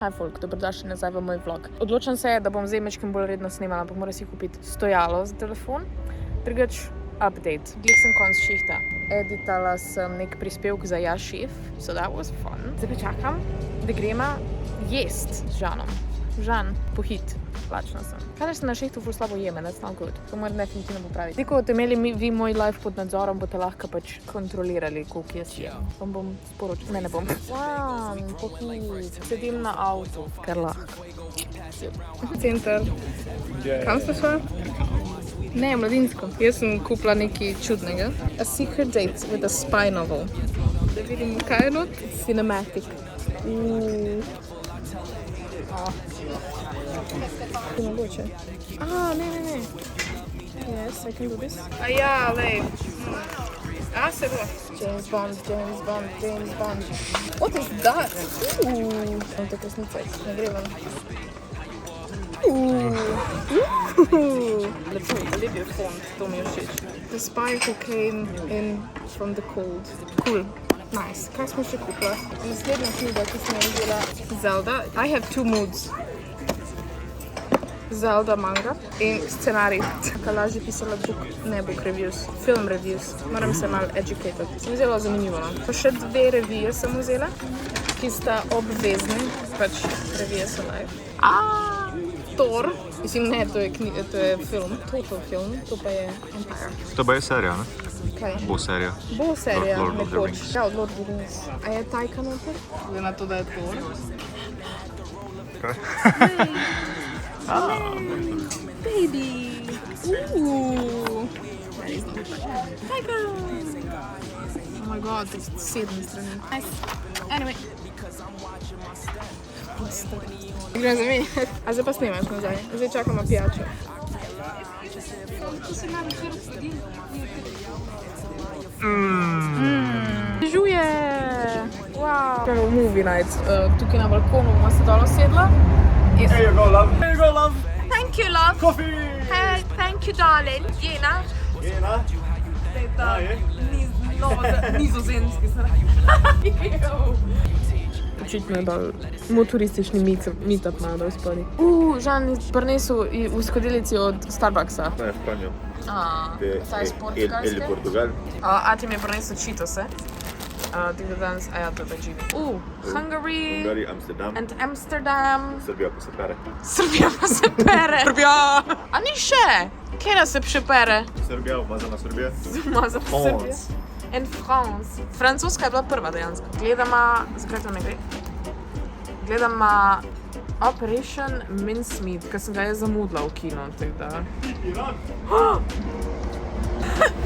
Hi folk, dobrodošli nazaj v moj vlog. Odločam se, da bom zdaj mečkim bolj redno snimala, ampak moram si kupiti stojalo za telefon. Drugač, update. Glih sem konc šihta. Editala sem nek prispevk za Ja šef, so that was fun. Zdaj pa čakam, da grema jest z Žanom. Žan, pohit. Lačna sem. Kadar sem na šihtu ful slabo jeme, that's not good. To moram definitivno popraviti. Tako, boste imeli vi moj life pod nadzorom, boste lahko pač kontrolirali, koliko jaz jem. Vam bom sporočil. Ne bom. Žan, pohit. Sedim na avtu, ker lahko. Center. Kam ste šla? Ne, mladinsko. Jaz sem kupila nekaj čudnega. A Secret Date with a Spy Novel. Da vidim, kaj je not? Cinematic. Mogoče. Ne. Yes, I can do this. Ja, lej. Se bo. James Bond. What is that? Sam to resnica, nagrevam. Lep je font, to mi je všeč. The Spy Who Came In From The Cold. Cool. Nice. Kaj smo še kupila? Naslednja knjiga, ki sem jo vzela, Zelda. I have two moods. Zelda manga in scenarij. Kaj lažje pisala book reviews, film reviews. Moram se malo educated. Sem zelo zanimivo. Pa še 2 revije sem vzela, ki sta obvezni. Pač revije so Thor. Mislim, ne, to je film. Total film. To pa je Empire. To pa je serija, ne? Kaj? Bo serija. Bo serija, Lord of the nekoč. Rings. Ja, od Lord of the Rings. A je Taika noter? Glede na to, da je Thor. Kaj? Baby! Taika! Oh my god, to je 7 strani. Nice. Anyway. Grem za mi. A zdaj pa snimaš nazaj. Zdaj čakamo pijačo. Žuje! Wow! Prvo movie night. Tukaj na balkonu bomo se dolo sedla. Here you go, love. Here you go, love. Thank you, love. Coffee. Hey, thank you, darling. Jena. Jena. Nizozemski se očitno je dol motoristični meetup imajo dol spodaj. Žan prinesel v skodelici od Starbucksa. Ne, v Kranju. Saj iz Portugalske. El Portugal. A ti mi je prinesel Cheetose. Tega danes, ja, to je pač živi. Hungary Amsterdam. and Amsterdam. Srbija pa se pere. Srbija pa se pere. Srbija! A ni še? Kje se še pere? Srbija, umazana Srbija. Umazana Srbija. In France. Francoska je bila prva dejansko. Zakaj to ne gre? Gledama Operation Mincemeat, ker sem ga jaz zamudila v kino, tako da...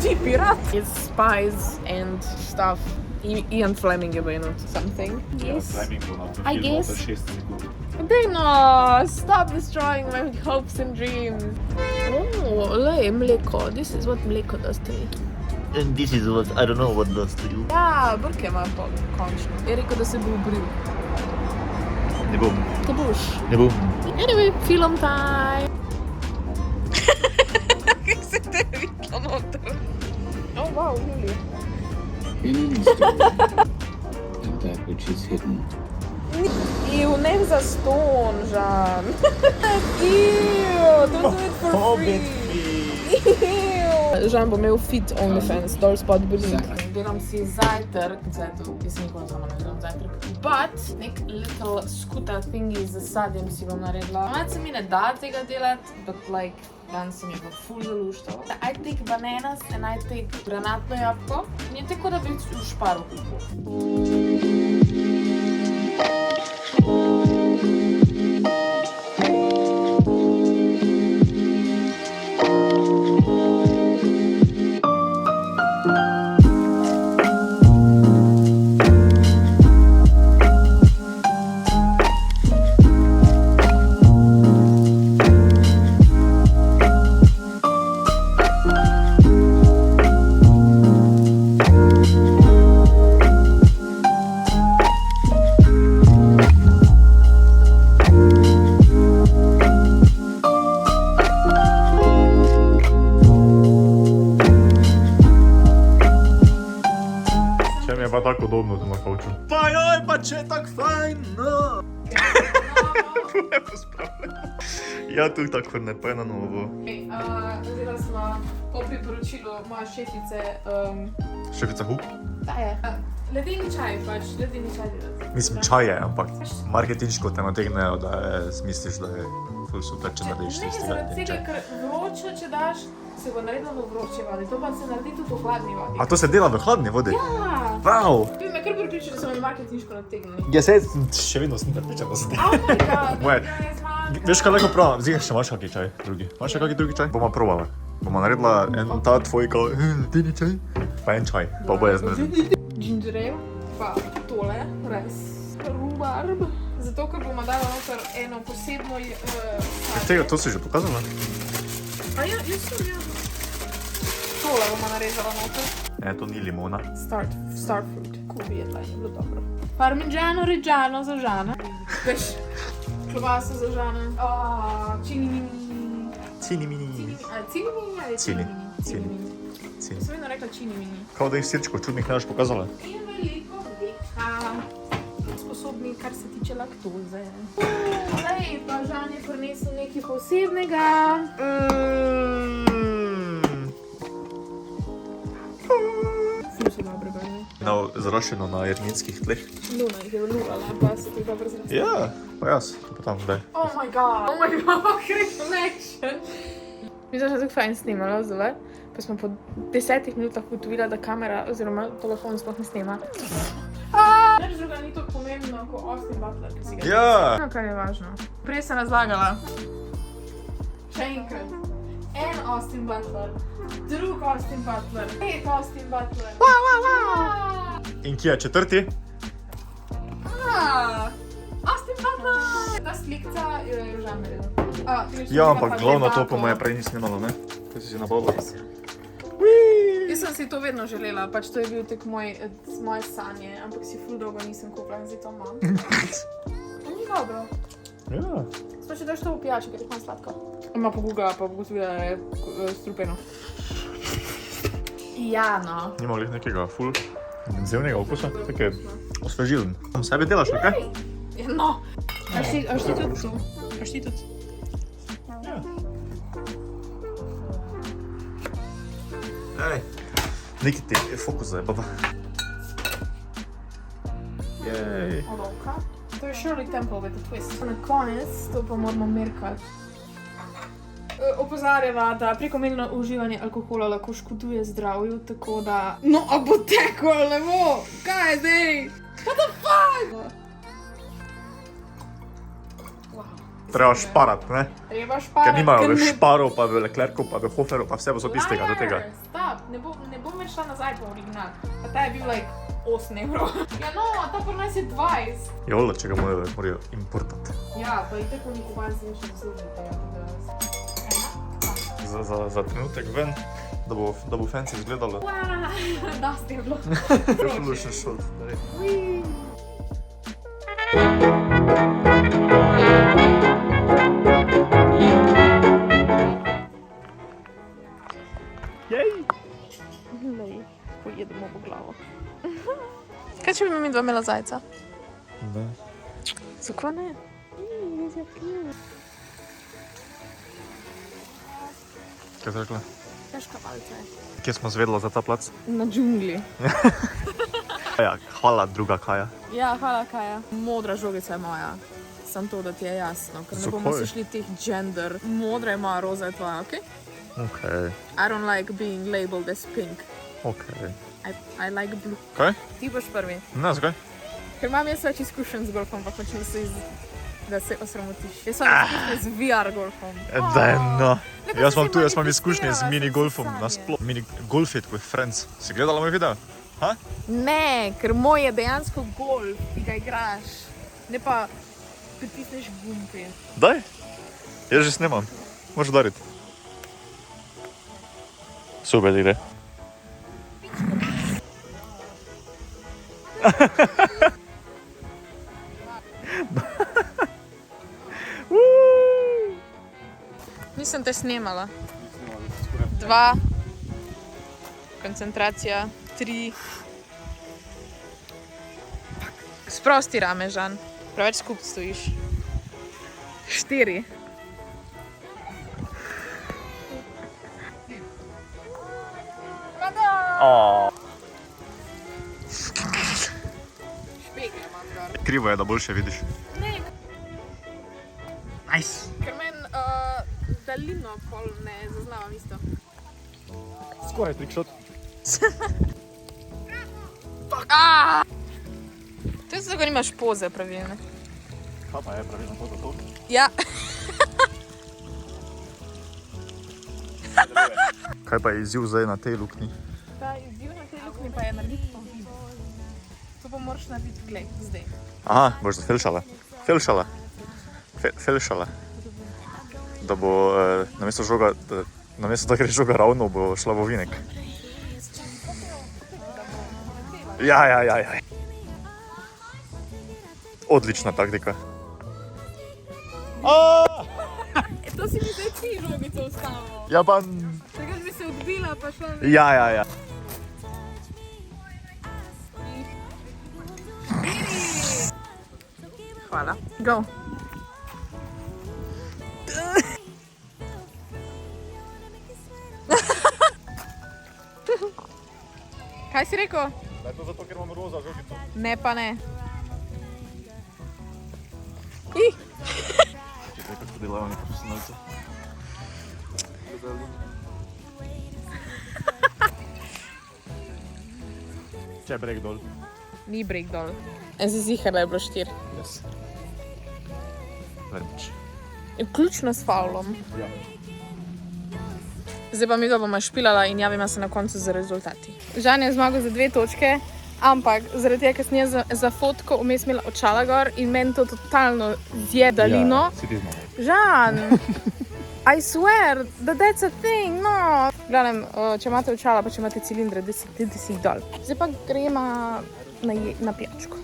Ti pirat? It's spies and stuff. Ian Fleming je bil something. Yes. I guess. Dejno, stop destroying my hopes and dreams. Lej, mleko. This is what mleko does to me. And this is what I don't know what does to you. Ja, brke ima končno. Je rekel, da se bo ubril. Ne bom. Te boš. Ne bom. Anyway, film time. Kaj se te vidlo noter? Oh, wow, Julija. In an story, and that which is hidden. Ne za ston, Žan. Don't do it for free. Žan bo imel fit OnlyFans, dol spod bodink. Delam si zajtrk, jaz nikoli zelo ne delam zajtrk, but nek little skuta thingy z sadjem si bom naredila. Malce mi ne da tega delati, but like, danes se mi je pa ful zaluštalo. I take bananas and I take granatno jabko. In je tako, da bi v šparu kupil. Pa tako udobno tu na kauču. Pa joj, pa če je tak fajn, no! Ja tu tako ne, pa je na novo. Zdaj smo po priporočilu moje šefice. Šefica Hu? Da je. Ledeni čaj pač, ledeni čaj delati. Mislim, čaj je, ampak marketinško te nategnejo, da misliš, da je ful super, če narediš Ne, tisti zaradi ledeni tega, čaj. ker vroče, če daš, se bo naredilo v vroče vodi. To pa se naredi tudi v hladni vodi. A to se dela v hladni vodi? Ja! Wow! Ti me kar pripričali, da so me marketinško nategnili. Ja, se še vedno sem prepričan, da se dela. Oh my god! Moje. guys, man. Veš, kaj lahko pravim? Zdaj še imaš kakšen čaj drugi? Imaš še kakšen drugi čaj? Bomo probali. Bomo naredila ta tvoj ledeni čaj, pa en čaj, pa oboje znali. Ginger ale, pa tole, res rhubarb. Zato, ker bomo dali noter eno posebno Tega, to si že pokazala? A ja, jaz sem ja. Tole bomo narezala noter. Ne, to ni limona. Starfruit. Ko bi jedla, je bilo dobro. Parmigiano Reggiano za Žana. Veš, klobaso za Žana. Cinimini. Cinimini. Cinimini ali Cini. cinimini? Cini. Sem vedno rekla cinimini. Kao da jih sirčko čudnih ne boš pokazala. In veliko veka. Sposobni, kar se tiče laktoze. Lej, pa Žan je prinesel nekaj posebnega. Ful so dobrega, ne? Zaraščeno na jerninskih tleh. Luna jih je lulala, pa se ti dobro zrasla. Ja, pa jaz, to pa tam zdaj. Oh my god, reflection. Mi smo se tako fajn snimali zdaj, pa smo po 10 minutah ugotovila, da kamera oziroma telefon sploh ne snima. Nič druga ni tako pomembno kot Austin Butler, ki si ga Ja! No, kar je važno. Prej sem razlagala. Še enkrat. En Austin Butler, drug Austin Butler, 5 Austin Butler. In kje je četrti? Austin Butler! Ta slikca je Žan naredil. Ja, ampak glavno to po moje prej ni snimalo, ne? Kaj si nabavila? Jaz sem si to vedno želela, pač to je bil tek moje sanje, ampak si ful dolgo nisem kupila in zdaj to imam. Ni dobro. Ja. Sploh če daš to v pijačo, ker je malo sladko. Ima pogugala, pa ugotovila, da je strupeno. Ja, no. Nima glih nekega ful intenzivnega okusa, tak je osvežilen. Sam sebi delaš, ali kaj? Ja, no. Aš ti tudi tu? Aš ti tudi? Ja. Ej, neki ti je fokus zdaj, baba. Jej. Olovka. To je Shirley Temple with a twist. Na konec to pa moramo merkati. Opozarjava, da prekomerno uživanje alkohola lahko škoduje zdravju, tako da... No, a bo teklo ali ne bo? Kaj je zdaj? What the fuck? Treba šparat, ne? Treba šparati. Ker nimajo v Šparu, pa v Leclercu, pa v Hoferu, pa vse bo so tistega do tega. Stop, ne bom več šla nazaj po original. Pa ta je bil like 8 evrov. Ja no, ta pa nas je 20. Jolo, če ga morajo importati. Ja, pa i tako niko bazi še služite. Za trenutek ven, da bo fancy izgledalo. Dosti je bilo. Revolution shot. Jej! Lej, pojedemo po glavo. Kaj če bi mi dva imela zajca? Ne. Zakaj ne? Kaj si rekla? Težka malce. Kje smo zvedla za ta plac? Na džungli. Ja, hvala druga Kaja. Ja, hvala Kaja. Modra žogica je moja. Sam to, da ti je jasno, ker ne bomo Zakaj? se šli teh gender. Modra je moja, roza je tvoja, okej? Okej, I don't like being labeled as pink. okej. I like blue. Kaj? Ti boš prvi. Ne, zakaj? Ker imam jaz več izkušenj z golfom, pa hočem da se osramotiš. Jaz sem izkušnja z VR golfom. Daj, no. Lepo Jaz si imam se imam izkušnje z manifestirala, mini sem golfom sanje. nasploh. Mini golf it with friends. Si gledala moj video? Ha? Ne, ker moj je dejansko golf, ki ga igraš. Ne pa pritisneš gumbe. Daj. Jaz že snemam. Možeš udariti. Super igre. Nisem te snemala. 2, koncentracija, 3. Sprosti rame, Žan. Preveč skup stojiš. 4. Špegle imam gor. Krivo je, da boljše vidiš. Ne, Nice. ker meni daljino pol ne zaznavam isto. Skoraj trickshot. To je zato, ker nimaš poze pravilne. Kaj pa je pravilno to za to? Ja. Kaj pa je izziv zdaj na tej luknji? Ta izziv na tej luknji pa je narediti to video. To pa moraš narediti, glej, zdaj. Aha, boš zafilšala. Filšala. Da bo namesto da gre žoga ravno, bo šla v ovinek. Ja. Odlična taktika. To si mi zdaj ti žogico ustavil. Ja pa... Takrat bi se odbila pa šla... Ja. Hvala. Go. Kaj si rekel? Da je to zato, ker imam roza žogico. Ne pa ne. Čekaj, kako delajo oni profesionalci. Če brek dol. Ni break dol. En si zihar, da je bilo 4. Yes. Very much. Vključno s faulom. Ja. Zdaj pa mi ga bomo špilala in javima se na koncu z rezultati. Žan je zmagal za 2 točke, ampak zaradi tega, ker sem jaz za fotko vmes imela očala gor in meni to totalno zje daljino. Si ti zmagal. Žan! I swear that that's a thing, no! Glavnem, če imate očala pa če imate cilindre, da si jih dol. Zdaj pa gremo na pijačko.